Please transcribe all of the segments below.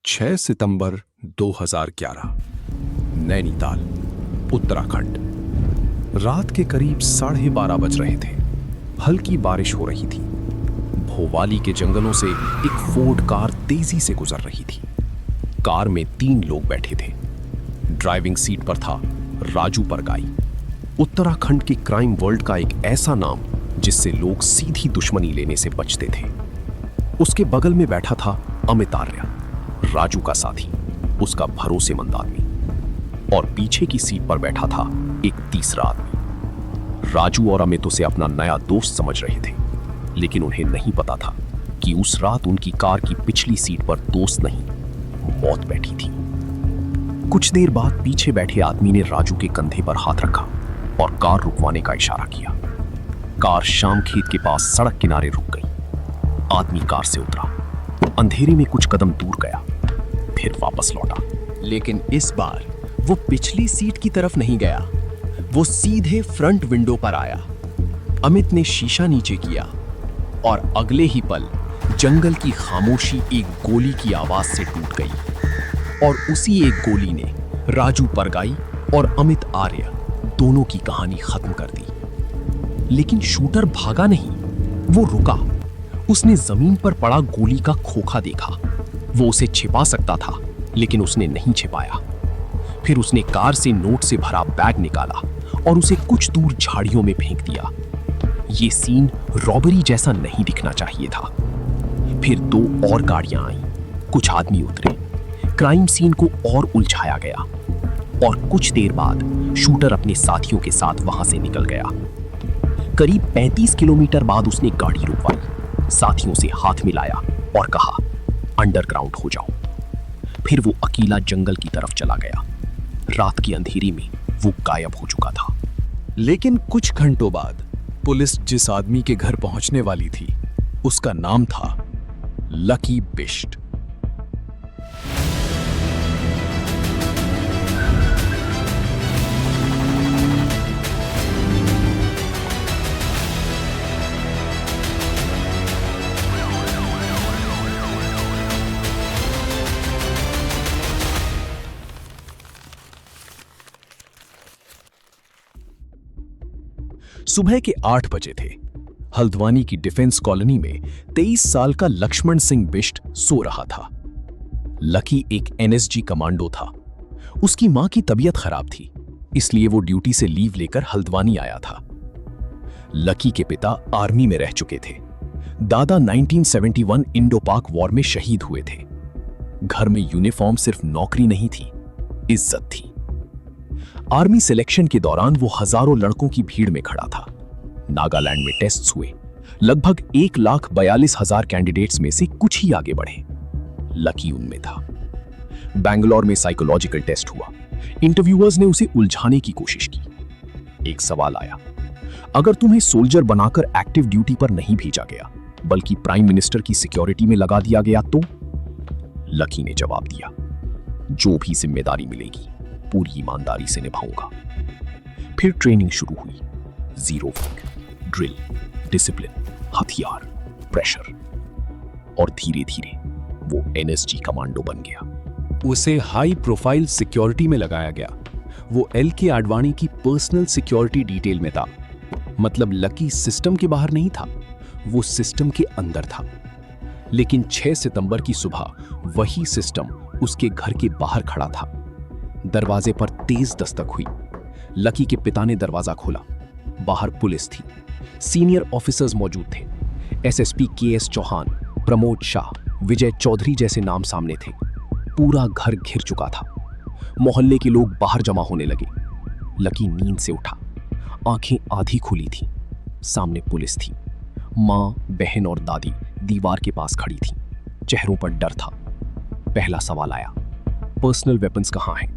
6 सितंबर 2011 नैनीताल, उत्तराखंड। रात के करीब 12:30 बज रहे थे। हल्की बारिश हो रही थी। भोवाली के जंगलों से एक फोर्ड कार तेजी से गुजर रही थी। कार में 3 लोग बैठे थे। ड्राइविंग सीट पर था राजू परगाई, उत्तराखंड के क्राइम वर्ल्ड का एक ऐसा नाम जिससे लोग सीधी दुश्मनी लेने से बचते थे। उसके बगल में बैठा था अमित आर्य, राजू का साथी, उसका भरोसेमंद आदमी। और पीछे की सीट पर बैठा था एक तीसरा आदमी। राजू और अमित उसे अपना नया दोस्त समझ रहे थे, लेकिन उन्हें नहीं पता था कि उस रात उनकी कार की पिछली सीट पर दोस्त नहीं, मौत बैठी थी। कुछ देर बाद पीछे बैठे आदमी ने राजू के कंधे पर हाथ रखा और कार रुकवाने का इशारा किया। कार शाम खेत के पास सड़क किनारे रुक गई। आदमी कार से उतरा, अंधेरे में कुछ कदम दूर गया, फिर वापस लौटा। लेकिन इस बार वो पिछली सीट की तरफ नहीं गया, वो सीधे फ्रंट विंडो पर आया। अमित ने शीशा नीचे किया और अगले ही पल जंगल की खामोशी एक गोली की आवाज से टूट गई। और उसी एक गोली ने राजू परगाई और अमित आर्य दोनों की कहानी खत्म कर दी। लेकिन शूटर भागा नहीं, वो रुका। उसने जमीन पर पड़ा गोली का खोखा देखा। वो उसे छिपा सकता था, लेकिन उसने नहीं छिपाया। फिर उसने कार से नोट से भरा बैग निकाला और उसे कुछ दूर झाड़ियों में फेंक दिया। ये सीन रॉबरी जैसा नहीं दिखना चाहिए था। फिर 2 और गाड़ियां आईं, कुछ आदमी उतरे, क्राइम सीन को और उलझाया गया। और कुछ देर बाद शूटर अपने साथियों के साथ वहां से निकल गया। करीब 35 किलोमीटर बाद उसने गाड़ी रुकवाई, साथियों से हाथ मिलाया और कहा, अंडरग्राउंड हो जाओ। फिर वो अकेला जंगल की तरफ चला गया। रात की अंधेरी में वो गायब हो चुका था। लेकिन कुछ घंटों बाद पुलिस जिस आदमी के घर पहुंचने वाली थी, उसका नाम था लकी बिष्ट। सुबह के 8 बजे थे। हल्द्वानी की डिफेंस कॉलोनी में 23 साल का लक्ष्मण सिंह बिष्ट सो रहा था। लकी एक एनएसजी कमांडो था। उसकी मां की तबीयत खराब थी, इसलिए वो ड्यूटी से लीव लेकर हल्द्वानी आया था। लकी के पिता आर्मी में रह चुके थे। दादा 1971 इंडो पाक वॉर में शहीद हुए थे। घर में यूनिफॉर्म सिर्फ नौकरी नहीं थी, इज्जत थी। आर्मी सिलेक्शन के दौरान वो हजारों लड़कों की भीड़ में खड़ा था। नागालैंड में टेस्ट्स हुए। लगभग 1,42,000 कैंडिडेट्स में से कुछ ही आगे बढ़े। लकी उनमें था। बैंगलोर में साइकोलॉजिकल टेस्ट हुआ। इंटरव्यूअर्स ने उसे उलझाने की कोशिश की। एक सवाल आया, अगर तुम्हें सोल्जर बनाकर एक्टिव ड्यूटी पर नहीं भेजा गया, बल्कि प्राइम मिनिस्टर की सिक्योरिटी में लगा दिया गया तो? लकी ने जवाब दिया, जो भी जिम्मेदारी मिलेगी पूरी ईमानदारी से निभाऊंगा। फिर ट्रेनिंग शुरू हुई। जीरो वीक, ड्रिल, डिसिप्लिन, हथियार, प्रेशर। और धीरे धीरे वो एनएसजी कमांडो बन गया। उसे हाई प्रोफाइल सिक्योरिटी में लगाया गया। वो एलके आडवाणी की पर्सनल सिक्योरिटी डिटेल में था। मतलब लकी सिस्टम के बाहर नहीं था, वो सिस्टम के अंदर था। लेकिन 6 सितंबर की सुबह वही सिस्टम उसके घर के बाहर खड़ा था। दरवाजे पर तेज दस्तक हुई। लकी के पिता ने दरवाजा खोला। बाहर पुलिस थी, सीनियर ऑफिसर्स मौजूद थे। एसएसपी केएस चौहान, प्रमोद शाह, विजय चौधरी जैसे नाम सामने थे। पूरा घर घिर चुका था। मोहल्ले के लोग बाहर जमा होने लगे। लकी नींद से उठा, आंखें आधी खुली थी। सामने पुलिस थी। मां, बहन और दादी दीवार के पास खड़ी थी। चेहरों पर डर था। पहला सवाल आया, पर्सनल वेपन्स कहां हैं?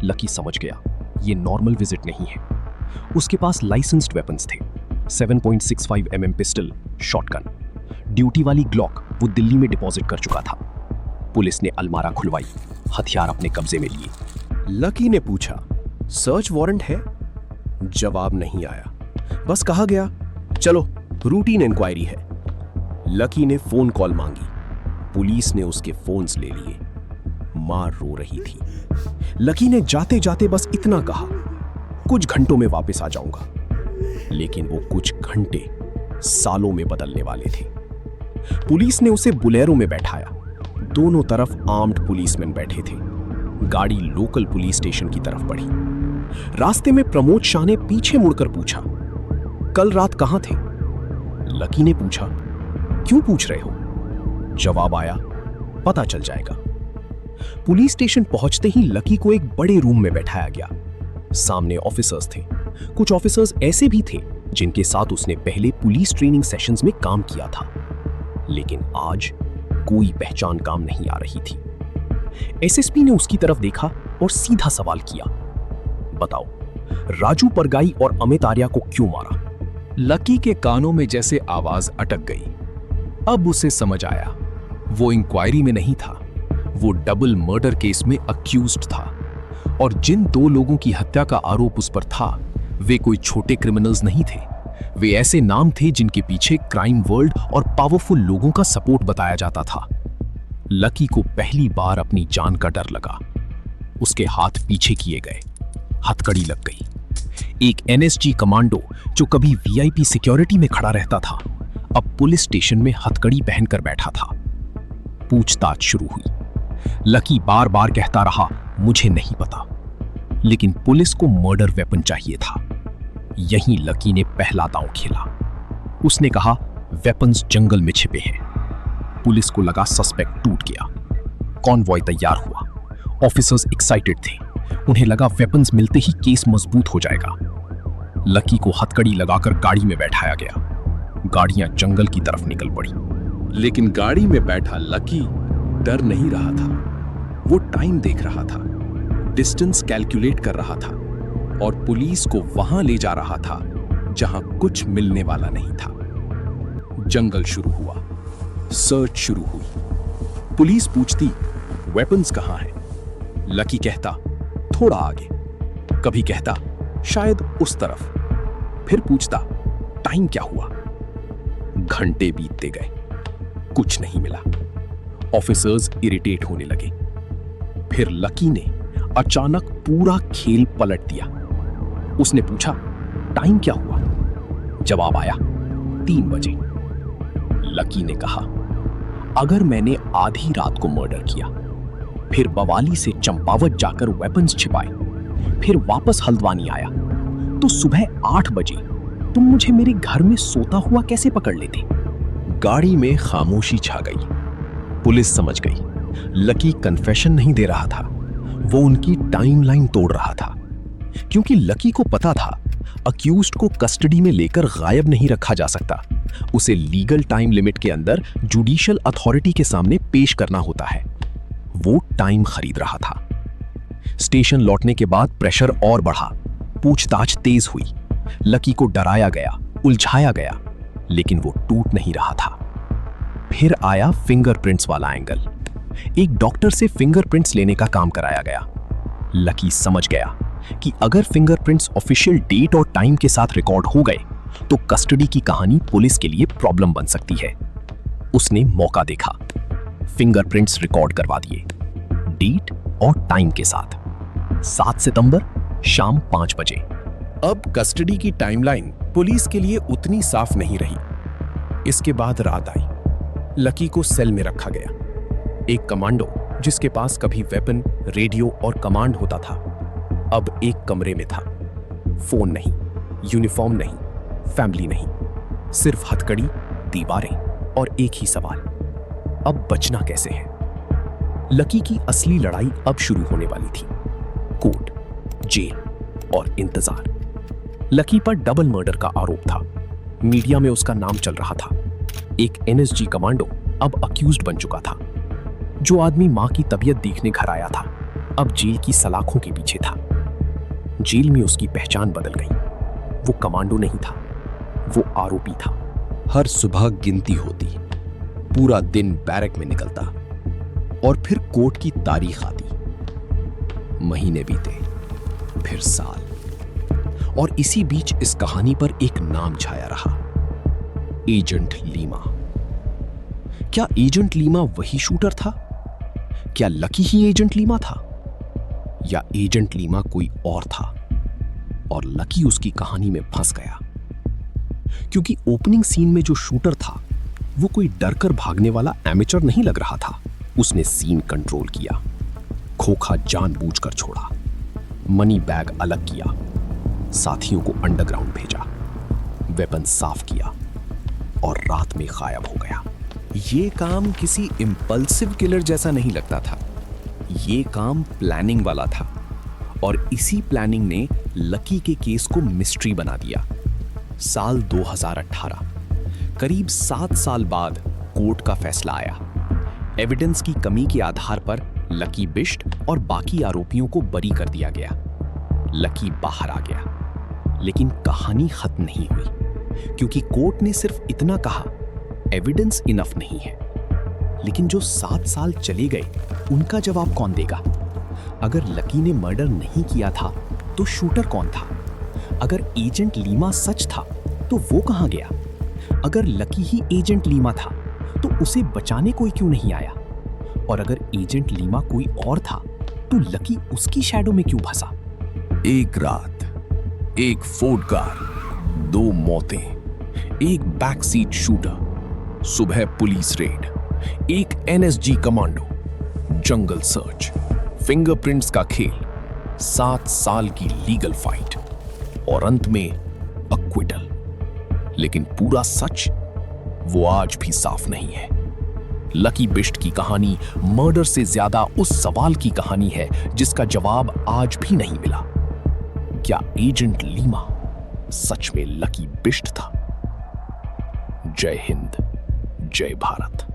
लकी समझ गया, ये नॉर्मल विजिट नहीं है। उसके पास लाइसेंस्ड वेपन्स थे। 7.65 mm पिस्टल, शॉटगन, ड्यूटी वाली ग्लॉक वो दिल्ली में डिपॉजिट कर चुका था। पुलिस ने अलमारा खुलवाई, हथियार अपने कब्जे में लिए। लकी ने पूछा, सर्च वारंट है? जवाब नहीं आया। बस कहा गया, चलो रूटीन इंक्वायरी है। लकी ने फोन कॉल मांगी। पुलिस ने उसके फोन्स ले लिए। मां रो रही थी। लकी ने जाते जाते बस इतना कहा, कुछ घंटों में वापस आ जाऊंगा। लेकिन वो कुछ घंटे सालों में बदलने वाले थे। पुलिस ने उसे बुलेरो में बैठाया। दोनों तरफ आर्म्ड पुलिसमैन बैठे थे। गाड़ी लोकल पुलिस स्टेशन की तरफ बढ़ी। रास्ते में प्रमोद शाह ने पीछे मुड़कर पूछा, कल रात कहां थे? लकी ने पूछा, क्यों पूछ रहे हो? जवाब आया, पता चल जाएगा। पुलिस स्टेशन पहुंचते ही लकी को एक बड़े रूम में बैठाया गया। सामने ऑफिसर्स थे। कुछ ऑफिसर्स ऐसे भी थे जिनके साथ उसने पहले पुलिस ट्रेनिंग सेशंस में काम किया था। लेकिन आज कोई पहचान काम नहीं आ रही थी। एसएसपी ने उसकी तरफ देखा और सीधा सवाल किया, बताओ, राजू परगाई और अमित आर्या को क्यों मारा? लकी के कानों में जैसे आवाज अटक गई। अब उसे समझ आया, वो इंक्वायरी में नहीं था, वो डबल मर्डर केस में अक्यूज्ड था। और जिन 2 लोगों की हत्या का आरोप उस पर था, वे कोई छोटे क्रिमिनल्स नहीं थे। वे ऐसे नाम थे जिनके पीछे क्राइम वर्ल्ड और पावरफुल लोगों का सपोर्ट बताया जाता था। लकी को पहली बार अपनी जान का डर लगा। उसके हाथ पीछे किए गए, हथकड़ी लग गई। एक एनएसजी कमांडो जो कभी वीआईपी सिक्योरिटी में खड़ा रहता था, अब पुलिस स्टेशन में हथकड़ी पहनकर बैठा था। पूछताछ शुरू हुई। लकी बार बार कहता रहा, मुझे नहीं पता। लेकिन पुलिस को मर्डर वेपन चाहिए था। यहीं लकी ने पहला दांव खेला। उसने कहा, वेपन्स जंगल में छिपे हैं। पुलिस को लगा सस्पेक्ट टूट गया। कॉन्वॉय तैयार हुआ। ऑफिसर्स एक्साइटेड थे। उन्हें लगा वेपन्स मिलते ही केस मजबूत हो जाएगा। लकी को हथकड़ी लगाकर गाड़ी में बैठाया गया। गाड़ियां जंगल की तरफ निकल पड़ी। लेकिन गाड़ी में बैठा लकी डर नहीं रहा था। वो टाइम देख रहा था, डिस्टेंस कैलकुलेट कर रहा था और पुलिस को वहां ले जा रहा था जहां कुछ मिलने वाला नहीं था। जंगल शुरू हुआ। सर्च शुरू हुई। पुलिस पूछती, वेपन्स कहां हैं? लकी कहता, थोड़ा आगे। कभी कहता, शायद उस तरफ। फिर पूछता, टाइम क्या हुआ? घंटे बीतते गए, कुछ नहीं मिला। ऑफिसर्स इरिटेट होने लगे। फिर लकी ने अचानक पूरा खेल पलट दिया। उसने पूछा, टाइम क्या हुआ? जवाब आया, 3 बजे। लकी ने कहा, अगर मैंने आधी रात को मर्डर किया, फिर बवाली से चंपावत जाकर वेपन्स छिपाए, फिर वापस हल्द्वानी आया, तो सुबह 8 बजे तुम मुझे मेरे घर में सोता हुआ कैसे पकड़ लेते? गाड़ी में खामोशी छा गई। पुलिस समझ गई, लकी कन्फेशन नहीं दे रहा था, वो उनकी टाइमलाइन तोड़ रहा था। क्योंकि लकी को पता था, अक्यूज्ड को कस्टडी में लेकर गायब नहीं रखा जा सकता। उसे लीगल टाइम लिमिट के अंदर जुडिशियल अथॉरिटी के सामने पेश करना होता है। वो टाइम खरीद रहा था। स्टेशन लौटने के बाद प्रेशर और बढ़ा। पूछताछ तेज हुई। लकी को डराया गया, उलझाया गया, लेकिन वो टूट नहीं रहा था। फिर आया फिंगरप्रिंट्स वाला एंगल। एक डॉक्टर से फिंगरप्रिंट्स लेने का काम कराया गया। लकी समझ गया कि अगर फिंगरप्रिंट्स ऑफिशियल डेट और टाइम के साथ रिकॉर्ड हो गए तो कस्टडी की कहानी पुलिस के लिए प्रॉब्लम बन सकती है। उसने मौका देखा। फिंगरप्रिंट्स रिकॉर्ड करवा दिए, डेट और टाइम के साथ। 7 सितंबर शाम 5 बजे। अब कस्टडी की टाइमलाइन पुलिस के लिए उतनी साफ नहीं रही। इसके बाद रात आई। लकी को सेल में रखा गया। एक कमांडो जिसके पास कभी वेपन, रेडियो और कमांड होता था, अब एक कमरे में था। फोन नहीं, यूनिफॉर्म नहीं, फैमिली नहीं, सिर्फ हथकड़ी, दीवारें और एक ही सवाल, अब बचना कैसे है? लकी की असली लड़ाई अब शुरू होने वाली थी। कोर्ट, जेल और इंतजार। लकी पर डबल मर्डर का आरोप था। मीडिया में उसका नाम चल रहा था। एक एनएसजी कमांडो अब अक्यूज्ड बन चुका था। जो आदमी मां की तबीयत देखने घर आया था, अब जेल की सलाखों के पीछे था। जेल में उसकी पहचान बदल गई। वो कमांडो नहीं था, वो आरोपी था। हर सुबह गिनती होती, पूरा दिन बैरक में निकलता और फिर कोर्ट की तारीख आती। महीने बीते, फिर साल, और इसी बीच इस कहानी पर एक नाम छाया रहा, एजेंट लीमा। क्या एजेंट लीमा वही शूटर था? क्या लकी ही एजेंट लीमा था, या एजेंट लीमा कोई और था और लकी उसकी कहानी में फंस गया? क्योंकि ओपनिंग सीन में जो शूटर था वो कोई डरकर भागने वाला एमेचर नहीं लग रहा था। उसने सीन कंट्रोल किया, खोखा जानबूझकर छोड़ा, मनी बैग अलग किया, साथियों को अंडरग्राउंड भेजा, वेपन साफ किया और रात में गायब हो गया। ये काम किसी इम्पल्सिव किलर जैसा नहीं लगता था। ये काम प्लानिंग वाला था और इसी प्लानिंग ने लकी के केस को मिस्ट्री बना दिया। साल 2018, करीब 7 साल बाद कोर्ट का फैसला आया। एविडेंस की कमी के आधार पर लकी बिष्ट और बाकी आरोपियों को बरी कर दिया गया। लकी बाहर आ गया, लेकिन कहानी खत्म नहीं हुई, क्योंकि कोर्ट ने सिर्फ इतना कहा, एविडेंस इनफ नहीं है। लेकिन जो 7 साल चले गए, उनका जवाब कौन देगा? अगर लकी ने मर्डर नहीं किया था तो शूटर कौन था? अगर एजेंट लीमा सच था तो वो कहां गया? अगर लकी ही एजेंट लीमा था तो उसे बचाने कोई क्यों नहीं आया? और अगर एजेंट लीमा कोई और था तो लकी उसकी शैडो में क्यों फंसा? एक रात, एक फोर्ड कार, 2 मौतें, एक बैक सीट शूटर, सुबह पुलिस रेड, एक एनएसजी कमांडो, जंगल सर्च, फिंगरप्रिंट्स का खेल, 7 साल की लीगल फाइट और अंत में अक्विटल। लेकिन पूरा सच वो आज भी साफ नहीं है। लकी बिष्ट की कहानी मर्डर से ज्यादा उस सवाल की कहानी है जिसका जवाब आज भी नहीं मिला। क्या एजेंट लीमा सच में लकी बिष्ट था? जय हिंद, जय भारत।